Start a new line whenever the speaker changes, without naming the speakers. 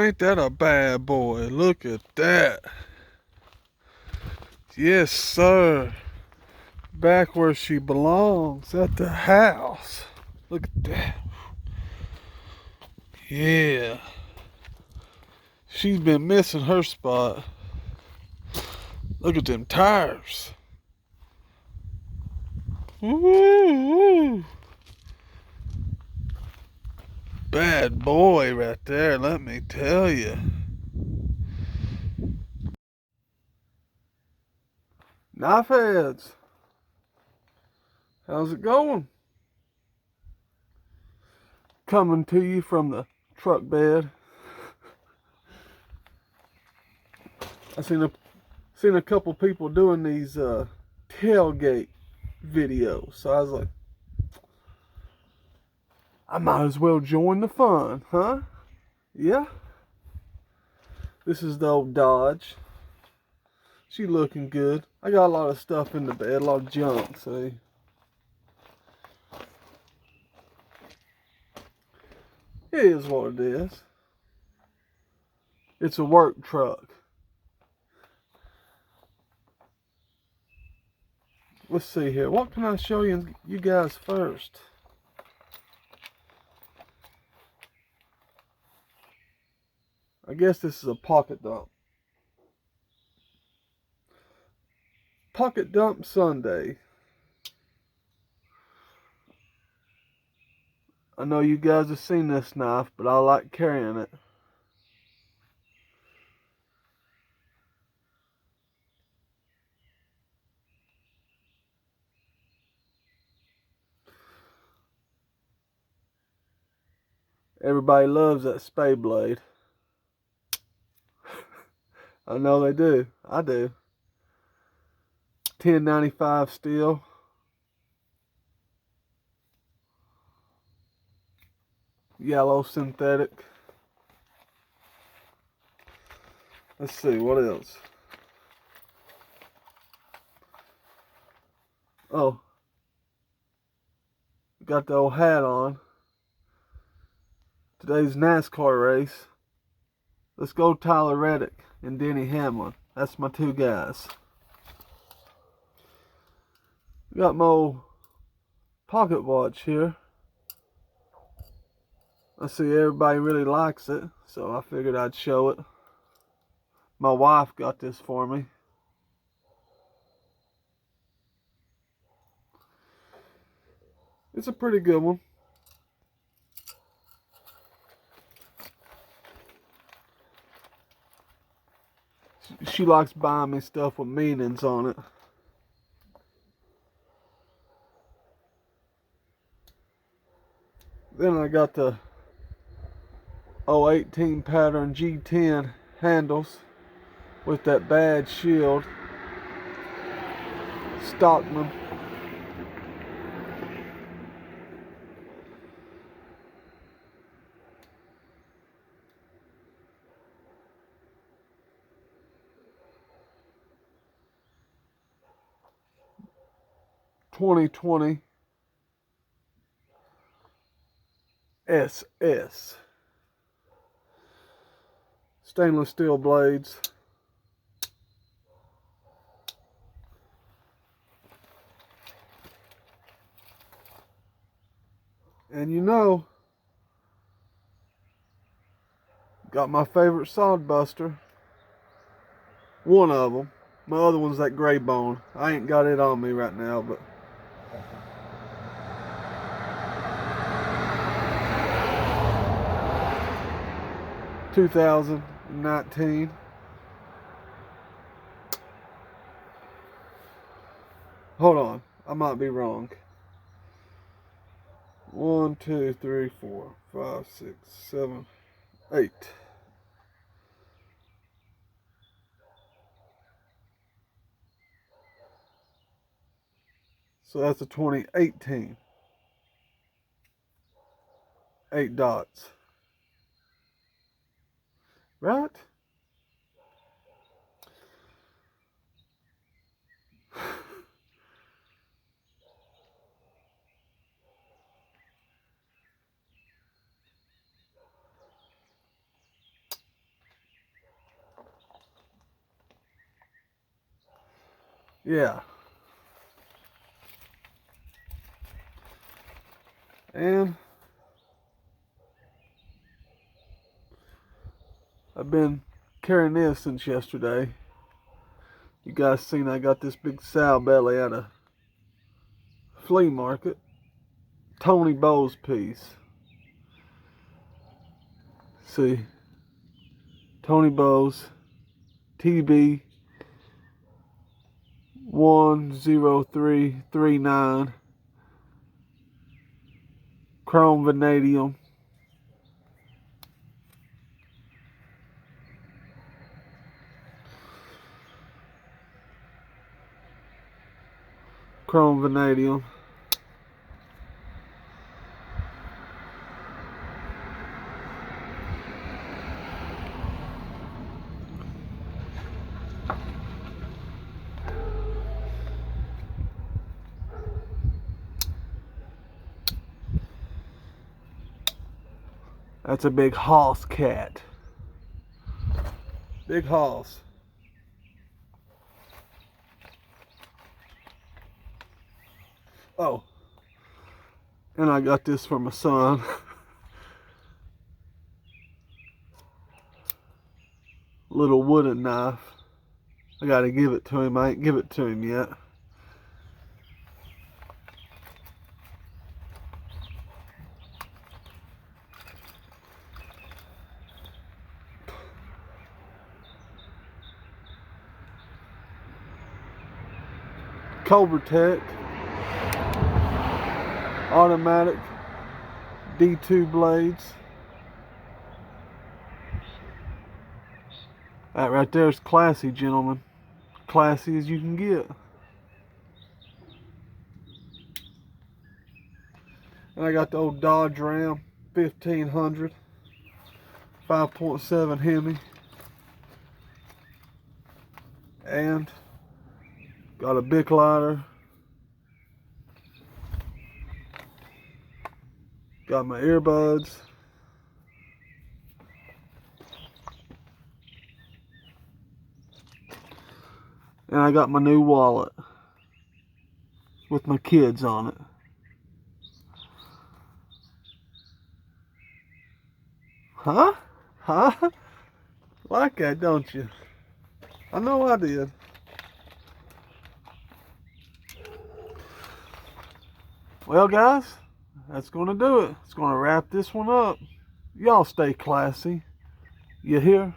ain't that a bad boy? Look at that. Yes, sir. Back where she belongs, at the house. Look at that. Yeah. She's been missing her spot. Look at them tires. Woo! Bad boy right there, let me tell you. Knife heads. How's it going? Coming to you from the truck bed. I seen a couple people doing these tailgate videos, so I was like, I might as well join the fun, huh? Yeah. This is the old Dodge. She looking good. I got a lot of stuff in the bed, a lot of junk, see. It is what it is. It's a work truck. Let's see here. What can I show you guys first? I guess this is a pocket dump. Pocket dump Sunday. I know you guys have seen this knife, but I like carrying it. Everybody loves that spay blade. I know they do. I do. 1095 steel. Yellow synthetic. Let's see, what else? Oh. Got the old hat on. Today's NASCAR race. Let's go Tyler Reddick and Denny Hamlin. That's my two guys. Got my old pocket watch here. I see everybody really likes it, so I figured I'd show it. My wife got this for me. It's a pretty good one. She likes buying me stuff with meanings on it. Then I got the 018 pattern G10 handles with that bad shield. Stockman. .2020 SS. Stainless steel blades. And you know, got my favorite sod buster. One of them. My other one's that gray bone. I ain't got it on me right now, but 2019. Hold on, I might be wrong. 1, 2, 3, 4, 5, 6, 7, 8. So that's a 2018. 8 dots. Right? Yeah. And I've been carrying this since yesterday. You guys seen I got this big sow belly at a flea market. Tony Bowles piece. See, Tony Bowles, TB 10339, chrome vanadium. Chrome vanadium. That's a big hoss cat. Big hoss. Oh, and I got this for my son. Little wooden knife. I gotta give it to him. I ain't give it to him yet. Cobra Tech automatic D2 blades. That right there is classy, gentlemen. Classy as you can get. And I got the old Dodge Ram 1500 5.7 Hemi. And got a Bic lighter. Got my earbuds. And I got my new wallet with my kids on it. Huh? Huh? Like that, don't you? I know I did. Well, guys, that's going to do it. It's going to wrap this one up. Y'all stay classy. You hear?